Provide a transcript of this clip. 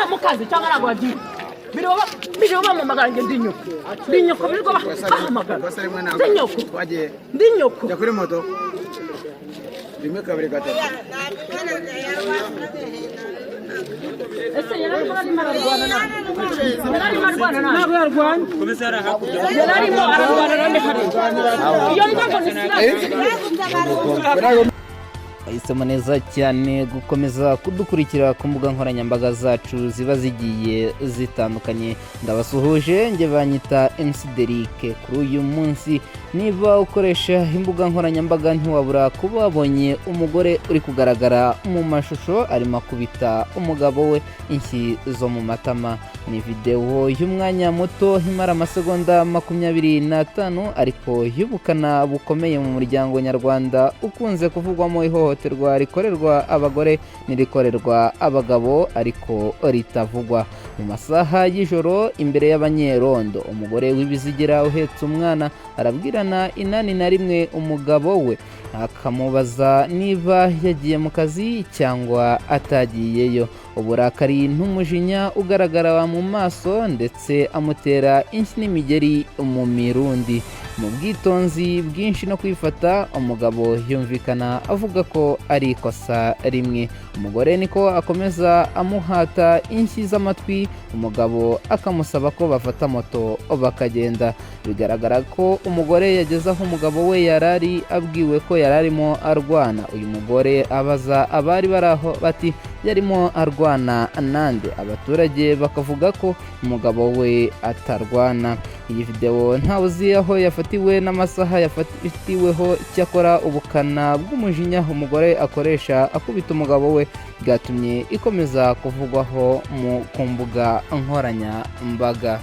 mukazi cyangwa ntabwo wagiye biriho bamamagara ngo ndi nyoko birirwa bahamagara ndi nyoko ndi nyoko jya kuri moto rimwe kabiri gatatu ese yararimo ararwana ntabwo yarwanya yararimo ararwana nande hariya iyo njyago ni sirasi Bahisemo neza cyane gukomeza kudukurikira ku mbuga nkoranyambaga zacu ziba zigiye zitandukanye. Ndabasuhuje, nge banyita MC Derrick. Kuri uyu munsi niba ukoresha imbuga nkoranyambaga ntiwabura kuba wabonye umugore uri kugaragara mu mashusho arimo kubita umugabo we inshyi zo mu matama. Ni video y'umwanya muto imara amasegonda 25 ariko y'ubukana bukomeye mu muryango nyarwanda ukunze kuvugwamo ihohoterwa rikorerwa abagore n'irikorerwa abagabo ariko ritavugwa. Mu masaha y'ijoro imbere y'abanyerondo umugore w'ibizigira uhetse umwana arabwirana inani na rimwe umugabo we akamubaza niba yagiye mu kazi cyangwa atagiyeyo. Uburakari n'umujinya ugaragara mu maso ndetse amutera inshyi n'imigeri mu mirundi. Mu bwitonzi bwinshi no kwifata umugabo yumvikana avuga ko ari ikosa rimwe. Umugore niko akomeza amuhata inshyi z'amatwi, umugabo akamusaba ko bafata moto bakagenda. Bigaragara ko umugore yageze aho umugabo we yarari abwiwe ko yararimo arwana. Uyu mugore abaza abari baraho bati yarimo arwana nande. Abaturage bakavuga ko umugabo we atarwana. Iyi video ntawe uzi aho yafatiwe n'amasaha yafatiweho, cyakora ubukana bw'umujinya umugore akoresha akubita umugabo we bwatumye ikomeza kuvugwaho ku mbuga nkoranyambaga.